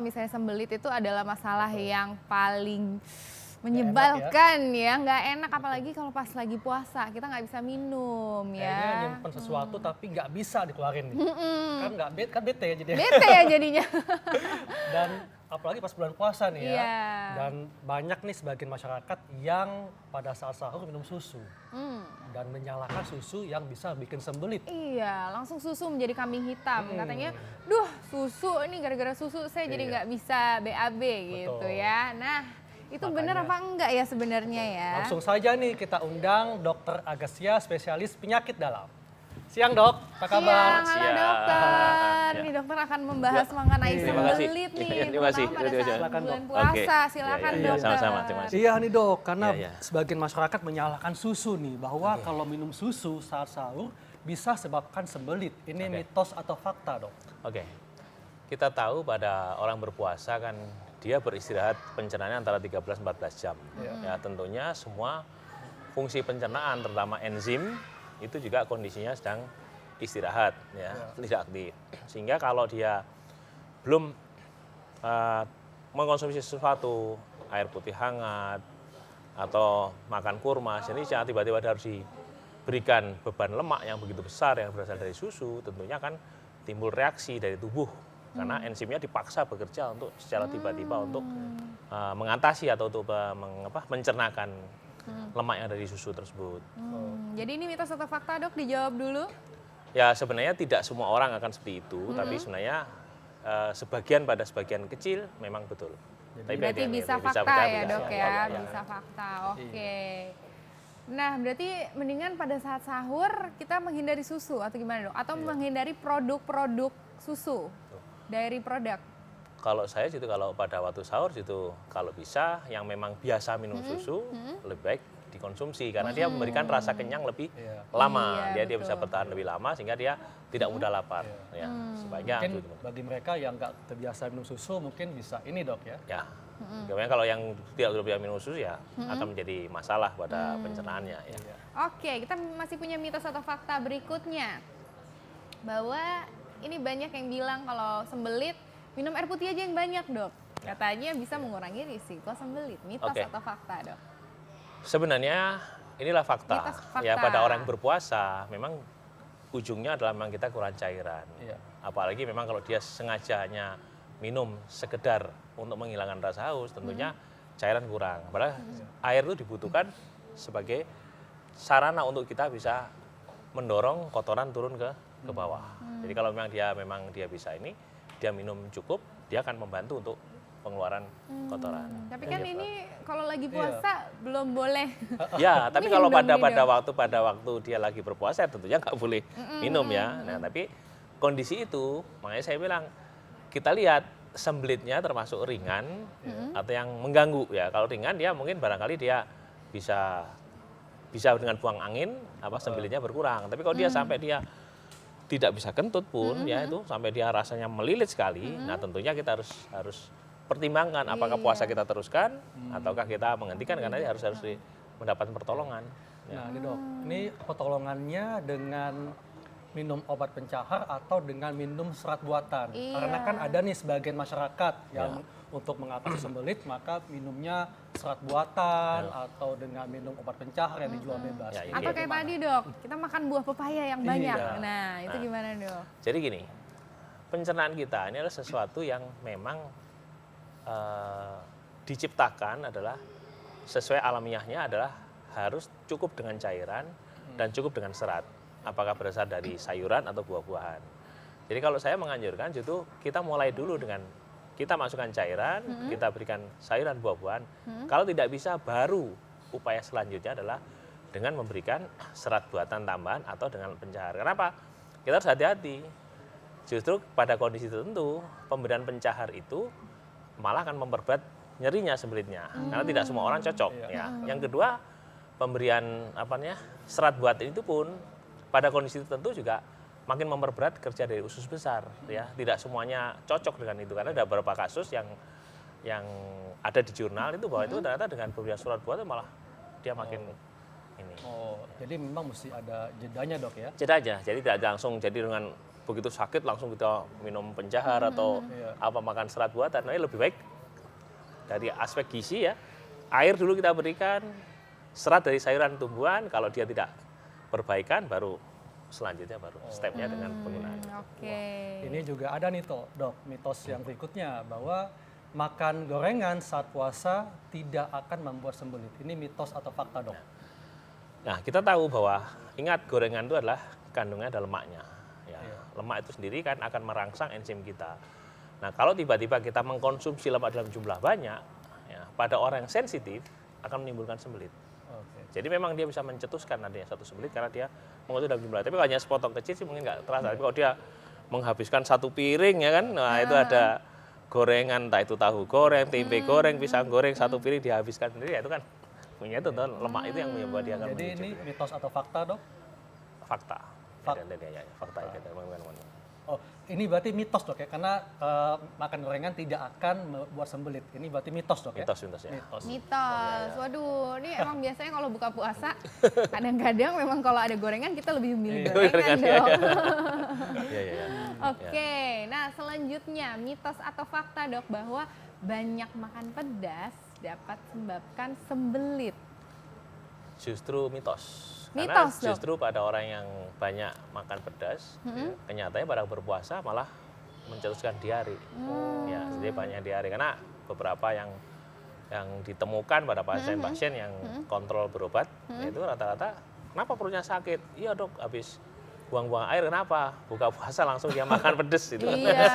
misalnya sembelit itu adalah masalah yang paling menyebalkan ya, nggak enak apalagi kalau pas lagi puasa kita nggak bisa minum Kayaknya ya. nyimpen sesuatu tapi nggak bisa dikeluarin nih. Kan bete ya jadinya. Bete ya jadinya. Dan apalagi pas bulan puasa nih ya. Iya. Dan banyak nih sebagian masyarakat yang pada saat sahur minum susu. Dan menyalahkan susu yang bisa bikin sembelit. Iya, langsung susu menjadi kambing hitam. Katanya, duh susu ini gara-gara susu saya jadi nggak bisa BAB gitu Betul. ya. Nah, itu benar Makanya- apa enggak ya sebenarnya ya? Langsung saja nih kita undang Dr. Agassia, spesialis penyakit dalam. Siang dok, apa kabar? Siang, halo Siang. dokter. Ya. Nih dokter akan membahas mengenai Terima kasih. sembelit nih, Terima kasih. terutama pada Terima saat kasih. bulan Dok. puasa. Oke. Silakan Iya, dokter. sama-sama, terima kasih. Iya nih dok, karena Iya, iya. sebagian masyarakat menyalahkan susu nih, bahwa kalau minum susu saat sahur bisa sebabkan sembelit. Ini Oke. mitos atau fakta dok? Oke, kita tahu pada orang berpuasa kan dia beristirahat pencernaan antara 13-14 jam. Ya tentunya semua fungsi pencernaan terutama enzim itu juga kondisinya sedang istirahat ya, tidak aktif. Sehingga kalau dia belum mengkonsumsi sesuatu, air putih hangat atau makan kurma, jadi tiba-tiba dia harus diberikan beban lemak yang begitu besar yang berasal dari susu, tentunya kan timbul reaksi dari tubuh karena enzimnya dipaksa bekerja untuk secara tiba-tiba untuk mengatasi atau untuk mencernakan lemak yang ada di susu tersebut. Jadi ini mitos atau fakta dok, dijawab dulu. Ya sebenarnya tidak semua orang akan seperti itu, tapi sebenarnya sebagian kecil memang betul. Tapi Berarti bisa fakta ya dok ya, bisa fakta. Oke. Nah berarti mendingan pada saat sahur kita menghindari susu atau gimana dok? Atau menghindari produk-produk susu dari produk? Kalau saya gitu, kalau pada waktu sahur gitu, kalau bisa yang memang biasa minum susu lebih baik dikonsumsi karena dia memberikan rasa kenyang lebih lama, Iya, dia bisa betul. bertahan lebih lama sehingga dia tidak mudah lapar. Ya, sebaiknya Mungkin gitu. bagi mereka yang nggak terbiasa minum susu mungkin bisa ini dok ya. Ya, kemudian kalau yang tidak terbiasa minum susu ya akan menjadi masalah pada pencernaannya. Ya. Oke, kita masih punya mitos atau fakta berikutnya. Bahwa ini banyak yang bilang kalau sembelit, minum air putih aja yang banyak dok. Katanya bisa mengurangi risiko sembelit. Mitos Oke. atau fakta dok? Sebenarnya inilah fakta. Mitos fakta. Ya pada orang yang berpuasa memang ujungnya adalah memang kita kurang cairan. Iya. Apalagi memang kalau dia sengaja hanya minum sekedar untuk menghilangkan rasa haus, tentunya cairan kurang. Padahal air itu dibutuhkan sebagai sarana untuk kita bisa mendorong kotoran turun ke bawah. Jadi kalau memang dia bisa ini, dia minum cukup, dia akan membantu untuk pengeluaran kotoran. Tapi kan ini kalau lagi puasa belum boleh. Ya, tapi Minum kalau dong, pada waktu dia lagi berpuasa tentunya nggak boleh minum ya. Nah, tapi kondisi itu makanya saya bilang kita lihat sembelitnya termasuk ringan atau yang mengganggu ya. Kalau ringan dia mungkin barangkali dia bisa dengan buang angin sembelitnya berkurang. Tapi kalau dia sampai dia tidak bisa kentut pun ya itu sampai dia rasanya melilit sekali. Nah, tentunya kita harus pertimbangkan apakah puasa kita teruskan ataukah kita menghentikan karena dia harus mendapatkan pertolongan. Nah ini dok, ini pertolongannya dengan minum obat pencahar atau dengan minum serat buatan. Iya. Karena kan ada nih sebagian masyarakat yang untuk mengatasi sembelit maka minumnya serat buatan atau dengan minum obat pencahar yang dijual bebas. Ya, Ini Atau kayak bagaimana? tadi dok, kita makan buah pepaya yang banyak. Iya. Nah itu gimana dok? Jadi gini, pencernaan kita ini adalah sesuatu yang memang diciptakan adalah sesuai alamiahnya adalah harus cukup dengan cairan dan cukup dengan serat. Apakah berasal dari sayuran atau buah-buahan. Jadi kalau saya menganjurkan justru kita mulai dulu dengan kita masukkan cairan, kita berikan sayuran buah-buahan. Kalau tidak bisa baru upaya selanjutnya adalah dengan memberikan serat buatan tambahan atau dengan pencahar. Kenapa? Kita harus hati-hati. Justru pada kondisi tertentu pemberian pencahar itu malah akan memperberat nyerinya sembelitnya. Karena tidak semua orang cocok ya. Yang kedua, pemberian serat buatan itu pun pada kondisi tertentu juga makin memperberat kerja dari usus besar ya. Tidak semuanya cocok dengan itu karena ada beberapa kasus yang ada di jurnal itu bahwa itu ternyata dengan pemberian surat buatan malah dia makin ini. Oh, jadi memang mesti ada jedanya dok ya? Jeda aja, jadi tidak langsung jadi dengan begitu sakit langsung kita minum pencahar atau apa makan serat buatan. Nah, lebih baik dari aspek gizi ya, air dulu kita berikan, serat dari sayuran tumbuhan, kalau dia tidak perbaikan baru selanjutnya baru stepnya dengan penggunaan. Oke. Ini juga ada nih dok, mitos yang berikutnya bahwa makan gorengan saat puasa tidak akan membuat sembelit. Ini mitos atau fakta dok? Nah, kita tahu bahwa ingat gorengan itu adalah kandungannya ada lemaknya. Ya, lemak itu sendiri kan akan merangsang enzim kita. Nah, kalau tiba-tiba kita mengkonsumsi lemak dalam jumlah banyak, ya, pada orang yang sensitif akan menimbulkan sembelit. Jadi memang dia bisa mencetuskan nantinya satu sembelit karena dia mengonsumsi dalam jumlah. Tapi kalau hanya sepotong kecil sih mungkin nggak terasa. Tapi kalau dia menghabiskan satu piring ya kan, nah itu ada gorengan, entah itu tahu goreng, tempe goreng, pisang goreng, satu piring dihabiskan sendiri, ya itu kan punya itu lemak itu yang membuat dia akan Jadi ini mitos atau fakta dok? fakta. Ya, fakta ya, Oh, ini berarti mitos dok ya, karena makan gorengan tidak akan membuat sembelit. Ini berarti mitos dok ya? Mitos ya. Mitos. Waduh, ini emang biasanya kalau buka puasa kadang-kadang memang kalau ada gorengan kita lebih memilih gorengan dong. Iya. Oke, nah selanjutnya mitos atau fakta dok bahwa banyak makan pedas dapat menyebabkan sembelit. Justru mitos. Karena Mitos, Dok. justru pada orang yang banyak makan pedas, kenyataannya pada berpuasa malah mencetuskan diare. Ya, jadi banyak diare karena beberapa yang ditemukan pada pasien-pasien yang kontrol berobat, itu rata-rata kenapa perutnya sakit? Iya dok, habis buang-buang air, kenapa? Buka puasa langsung dia makan pedes gitu. Iya,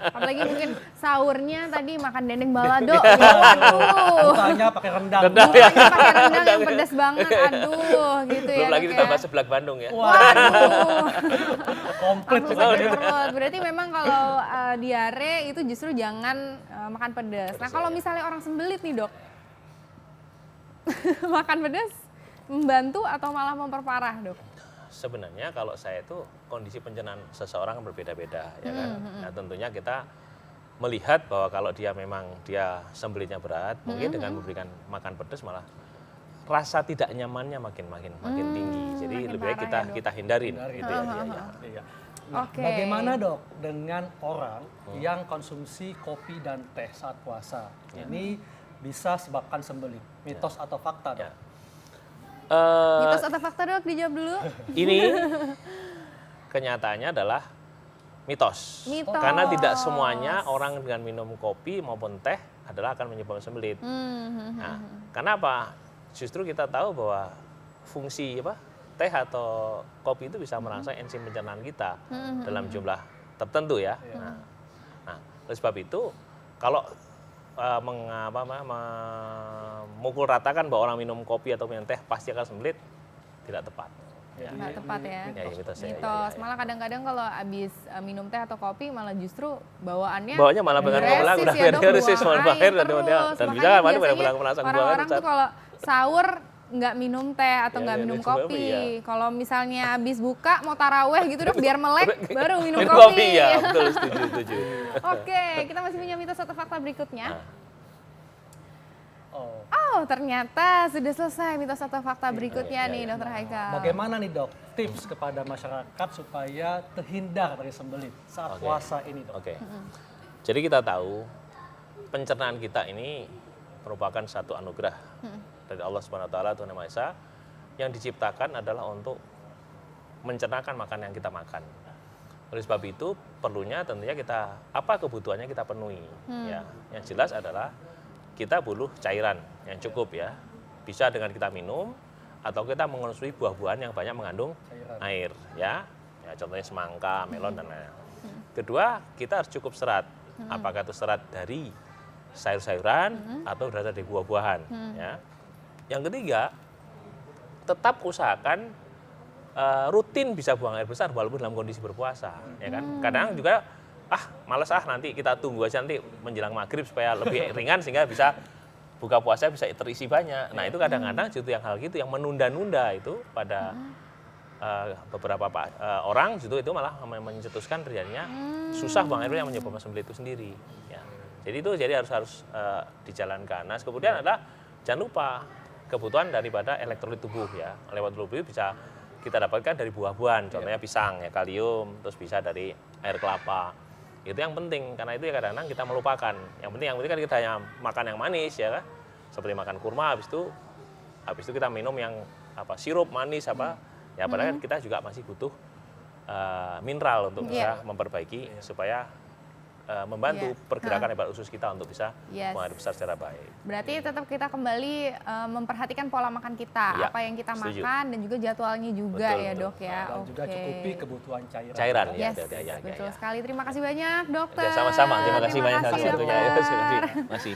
apalagi mungkin sahurnya tadi makan dendeng balado. Waduh, Bukanya pakai rendang. bukanya pakai rendang yang pedas banget. Aduh, gitu ya. Belum lagi Dok, ditambah ya. seblak Bandung ya. Waduh, Komplit. langsung sakit perut. Berarti memang kalau diare itu justru jangan makan pedas. Nah, kalau misalnya orang sembelit nih dok, makan pedas membantu atau malah memperparah dok? Sebenarnya kalau saya itu kondisi pencernaan seseorang kan berbeda-beda ya kan. Nah, tentunya kita melihat bahwa kalau dia memang dia sembelitnya berat, mungkin dengan memberikan makan pedas malah rasa tidak nyamannya makin tinggi. Jadi makin lebih baik parah ya, Dok. kita hindarin gitu ya. Iya. Nah, Oke. bagaimana dok dengan orang yang konsumsi kopi dan teh saat puasa? Ini bisa sebabkan sembelit. Mitos atau fakta dok? Ya. Mitos atau fakta dok? Dijawab dulu. Ini kenyataannya adalah mitos. Mitos. Karena tidak semuanya orang dengan minum kopi maupun teh adalah akan menyebabkan sembelit. Nah, kenapa? Justru kita tahu bahwa fungsi teh atau kopi itu bisa merangsang enzim pencernaan kita dalam jumlah tertentu ya. Nah, oleh sebab itu kalau memukul ratakan bahwa orang minum kopi atau minum teh pasti akan sembelit, tidak tepat. Ya. Nggak tepat ya. Mitos. Mitos. Malah kadang-kadang kalau habis minum teh atau kopi malah justru bawaannya Bawaannya malah dengan agresif udah ya, Dok, agresif, buang buang air, air dan terus. bisa Makanya kan pada biasanya melakukan orang-orang tuh kalau sahur nggak minum teh atau Ya, nggak ya, minum minum kopi, kopi. ya. Kalau misalnya habis buka mau taraweh gitu Dok, biar melek baru minum minum kopi. ya, betul, setuju. Oke, kita masih punya mitos atau fakta berikutnya. Nah. Oh, ternyata sudah selesai mitos atau fakta berikutnya nih, Dokter Haikal. Bagaimana nih dok tips kepada masyarakat supaya terhindar dari sembelit saat puasa ini dok? Oke. Jadi kita tahu pencernaan kita ini merupakan satu anugerah dari Allah Subhanahu wa taala, Tuhan Yang Maha Esa, yang diciptakan adalah untuk mencernakan makanan yang kita makan. Oleh sebab itu perlunya tentunya kita apa kebutuhannya kita penuhi. Ya, yang jelas adalah kita butuh cairan yang cukup ya. Bisa dengan kita minum atau kita mengonsumsi buah-buahan yang banyak mengandung air ya. Ya contohnya semangka, melon dan lain-lain. Kedua, kita harus cukup serat. Apakah itu serat dari sayur-sayuran atau berasal dari buah-buahan ya. Yang ketiga, tetap usahakan rutin bisa buang air besar walaupun dalam kondisi berpuasa ya kan. Kadang juga males nanti kita tunggu aja nanti menjelang maghrib supaya lebih ringan sehingga bisa buka puasa bisa terisi banyak. Nah itu kadang-kadang justru yang hal gitu yang menunda-nunda itu pada beberapa orang justru itu malah mencetuskan terjadinya susah buang air yang menyebabkan sembelit itu sendiri. Ya. Jadi itu harus dijalankan. Nah kemudian adalah jangan lupa kebutuhan daripada elektrolit tubuh ya. Lewat tubuh bisa kita dapatkan dari buah-buahan, contohnya pisang ya, kalium, terus bisa dari air kelapa. Itu yang penting, karena itu ya kadang-kadang kita melupakan. Yang penting kan kita hanya makan yang manis ya kan. Seperti makan kurma, habis itu kita minum yang sirup manis ya padahal kita juga masih butuh mineral untuk bisa memperbaiki supaya membantu pergerakan hepat usus kita untuk bisa menghadapi besar secara baik. Berarti tetap kita kembali memperhatikan pola makan kita, apa yang kita makan dan juga jadwalnya juga ya dok ya. Dan juga cukupi kebutuhan cairan. Cairan Yes, ya. betul sekali. Terima kasih banyak dokter. Sama-sama. Terima kasih banyak atas waktunya. dokter. Masih.